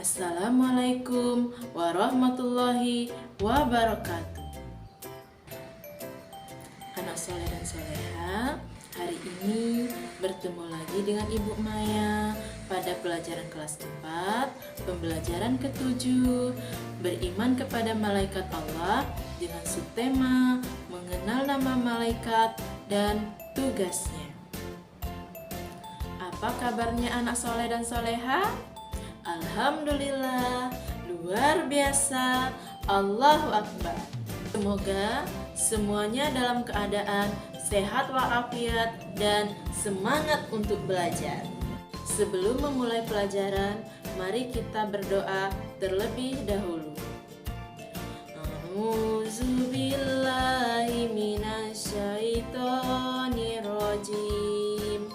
Assalamualaikum warahmatullahi wabarakatuh. Anak soleh dan soleha, hari ini bertemu lagi dengan Ibu Maya pada pelajaran kelas 4, pembelajaran ke-7, beriman kepada malaikat Allah dengan subtema mengenal nama malaikat dan tugasnya. Apa kabarnya anak soleh dan soleha? Alhamdulillah, luar biasa, Allahu Akbar. Semoga semuanya dalam keadaan sehat walafiat dan semangat untuk belajar. Sebelum memulai pelajaran, mari kita berdoa terlebih dahulu. A'udzubillahi minasyaitonirrajim.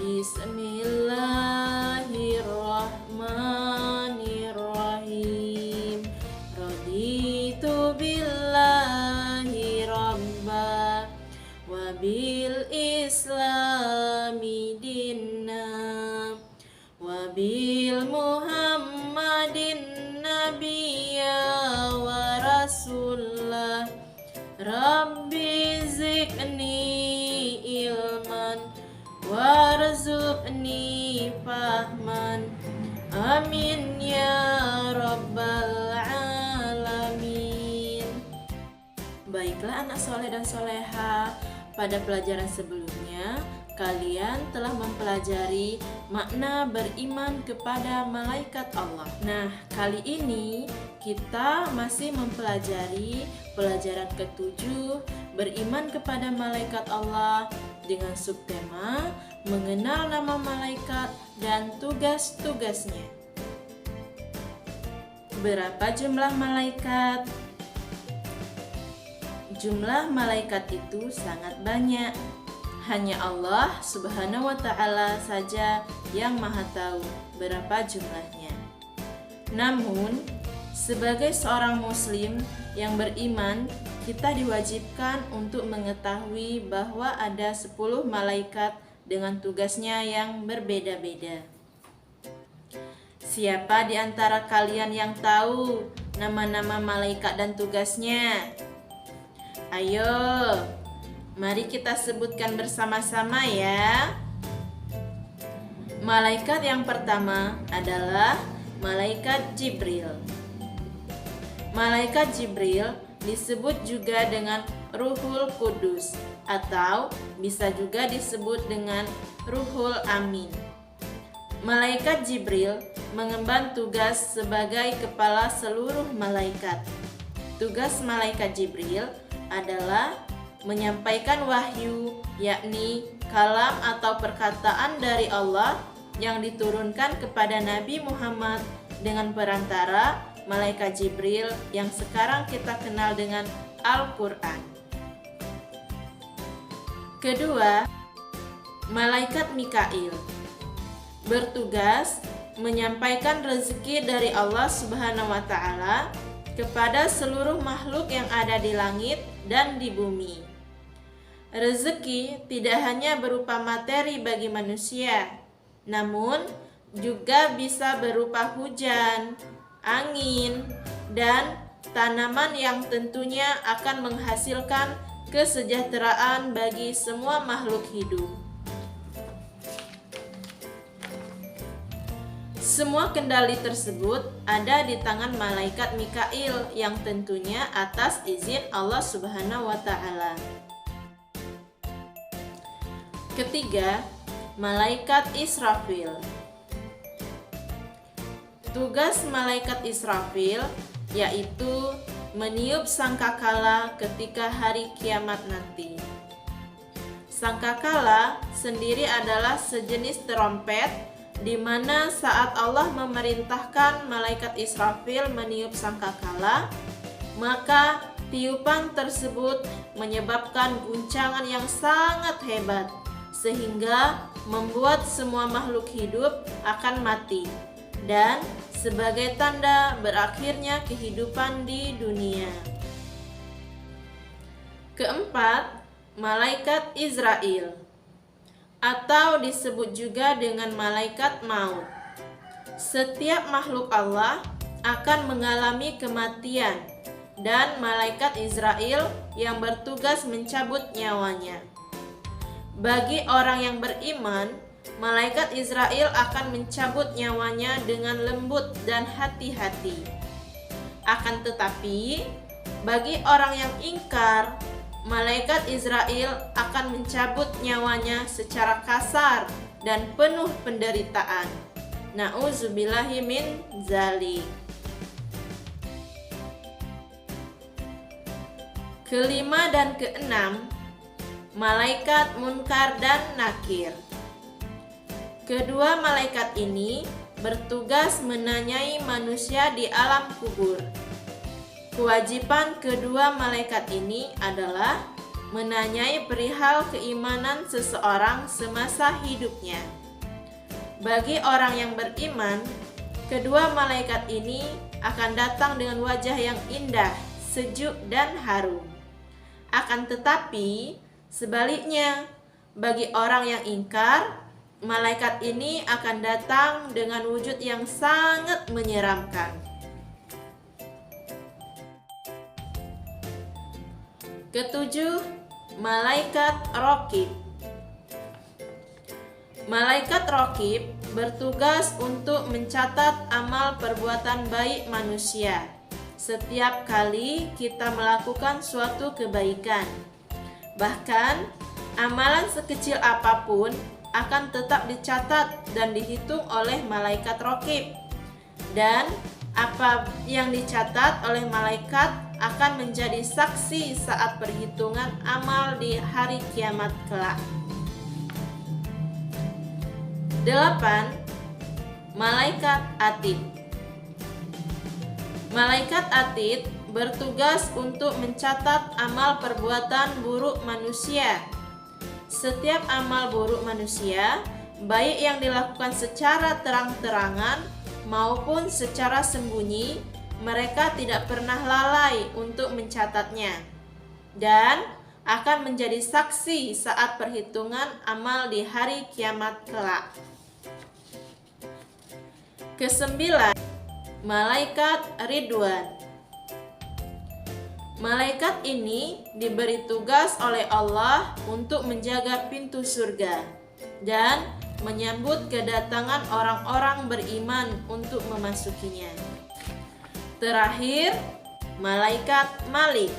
Bismillahirrahmanirrahim. Raditu billahi rabba wa bil islami dinna wa bil muhammadin nabiyya wa rasulullah. Rabbi zidni ilman warzuqni fahman, amin ya rabbal alamin. Baiklah anak soleh dan soleha, pada pelajaran sebelumnya kalian telah mempelajari makna beriman kepada malaikat Allah. Nah, kali ini kita masih mempelajari pelajaran ke-7, beriman kepada malaikat Allah dengan subtema mengenal nama malaikat dan tugas-tugasnya. Berapa jumlah malaikat? Jumlah malaikat itu sangat banyak. Hanya Allah Subhanahu wa Ta'ala saja yang Maha Tahu berapa jumlahnya. Namun, sebagai seorang Muslim yang beriman, kita diwajibkan untuk mengetahui bahwa ada 10 malaikat dengan tugasnya yang berbeda-beda. Siapa di antara kalian yang tahu nama-nama malaikat dan tugasnya? Ayo, mari kita sebutkan bersama-sama ya. Malaikat yang pertama adalah malaikat Jibril. Malaikat Jibril disebut juga dengan Ruhul Kudus atau bisa juga disebut dengan Ruhul Amin. Malaikat Jibril mengemban tugas sebagai kepala seluruh malaikat. Tugas malaikat Jibril adalah menyampaikan wahyu, yakni kalam atau perkataan dari Allah yang diturunkan kepada Nabi Muhammad dengan perantara malaikat Jibril yang sekarang kita kenal dengan Al-Quran. Kedua, malaikat Mikail bertugas menyampaikan rezeki dari Allah Subhanahu wa Ta'ala kepada seluruh makhluk yang ada di langit dan di bumi. Rezeki tidak hanya berupa materi bagi manusia, namun juga bisa berupa hujan, angin, dan tanaman yang tentunya akan menghasilkan kesejahteraan bagi semua makhluk hidup. Semua kendali tersebut ada di tangan malaikat Mikail yang tentunya atas izin Allah Subhanahu wa Ta'ala. Ketiga, malaikat Israfil. Tugas malaikat Israfil yaitu meniup sangkakala ketika hari kiamat nanti. Sangkakala sendiri adalah sejenis trompet di mana saat Allah memerintahkan malaikat Israfil meniup sangkakala, maka tiupan tersebut menyebabkan guncangan yang sangat hebat sehingga membuat semua makhluk hidup akan mati dan sebagai tanda berakhirnya kehidupan di dunia. Keempat, malaikat Izrail atau disebut juga dengan malaikat maut. Setiap makhluk Allah akan mengalami kematian dan malaikat Israel yang bertugas mencabut nyawanya. Bagi orang yang beriman, malaikat Israel akan mencabut nyawanya dengan lembut dan hati-hati. Akan tetapi, bagi orang yang ingkar, malaikat Israel akan mencabut nyawanya secara kasar dan penuh penderitaan. Na'udzubillahi min dzalik. Kelima dan keenam, malaikat Munkar dan Nakir. Kedua malaikat ini bertugas menanyai manusia di alam kubur. Kewajiban kedua malaikat ini adalah menanyai perihal keimanan seseorang semasa hidupnya. Bagi orang yang beriman, kedua malaikat ini akan datang dengan wajah yang indah, sejuk, dan harum. Akan tetapi, sebaliknya, bagi orang yang ingkar, malaikat ini akan datang dengan wujud yang sangat menyeramkan. Ketujuh, malaikat Raqib. Malaikat Raqib bertugas untuk mencatat amal perbuatan baik manusia setiap kali kita melakukan suatu kebaikan. Bahkan, amalan sekecil apapun akan tetap dicatat dan dihitung oleh malaikat Raqib. Dan apa yang dicatat oleh malaikat akan menjadi saksi saat perhitungan amal di hari kiamat kelak. 8. Malaikat Atid. Malaikat Atid bertugas untuk mencatat amal perbuatan buruk manusia. Setiap amal buruk manusia, baik yang dilakukan secara terang-terangan maupun secara sembunyi, mereka tidak pernah lalai untuk mencatatnya dan akan menjadi saksi saat perhitungan amal di hari kiamat kelak. Kesembilan, malaikat Ridwan. Malaikat ini diberi tugas oleh Allah untuk menjaga pintu surga dan menyambut kedatangan orang-orang beriman untuk memasukinya. Terakhir, malaikat Malik.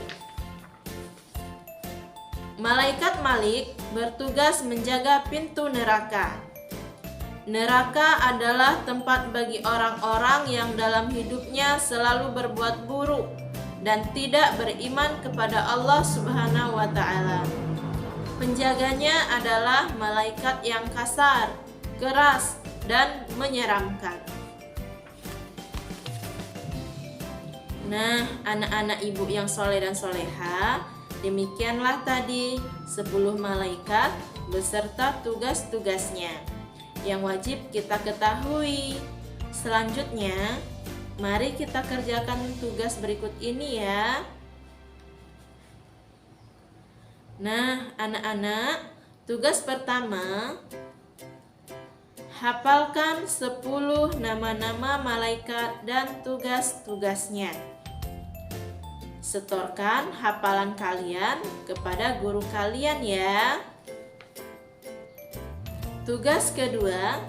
Malaikat Malik bertugas menjaga pintu neraka. Neraka adalah tempat bagi orang-orang yang dalam hidupnya selalu berbuat buruk dan tidak beriman kepada Allah Subhanahu wa Ta'ala. Penjaganya adalah malaikat yang kasar, keras, dan menyeramkan. Nah, anak-anak ibu yang soleh dan soleha, demikianlah tadi 10 malaikat beserta tugas-tugasnya yang wajib kita ketahui. Selanjutnya, mari kita kerjakan tugas berikut ini ya. Nah, anak-anak, tugas pertama, hafalkan 10 nama-nama malaikat dan tugas-tugasnya. Setorkan hafalan kalian kepada guru kalian ya. Tugas kedua,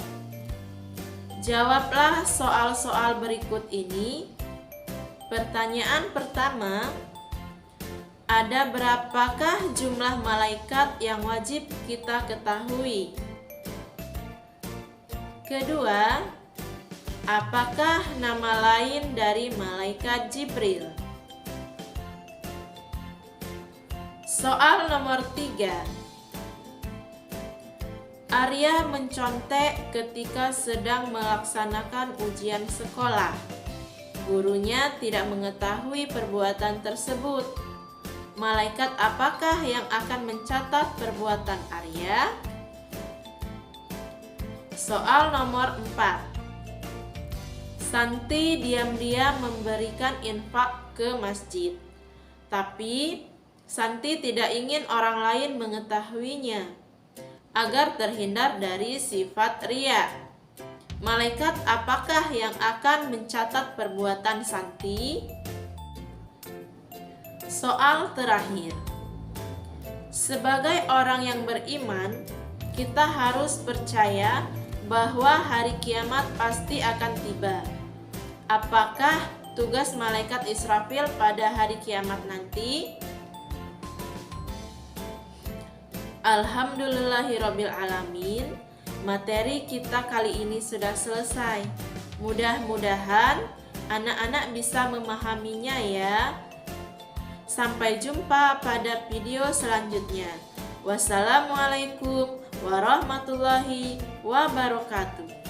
jawablah soal-soal berikut ini. Pertanyaan pertama, ada berapakah jumlah malaikat yang wajib kita ketahui? Kedua, apakah nama lain dari malaikat Jibril? Soal nomor 3. Arya mencontek ketika sedang melaksanakan ujian sekolah. Gurunya tidak mengetahui perbuatan tersebut. Malaikat apakah yang akan mencatat perbuatan Arya? Soal nomor 4. Santi diam-diam memberikan infak ke masjid. Tapi Santi tidak ingin orang lain mengetahuinya agar terhindar dari sifat riya. Malaikat apakah yang akan mencatat perbuatan Santi? Soal terakhir. Sebagai orang yang beriman, kita harus percaya bahwa hari kiamat pasti akan tiba. Apakah tugas malaikat Israfil pada hari kiamat nanti? Alhamdulillahirabbil alamin. Materi kita kali ini sudah selesai. Mudah-mudahan anak-anak bisa memahaminya ya. Sampai jumpa pada video selanjutnya. Wassalamualaikum warahmatullahi wabarakatuh.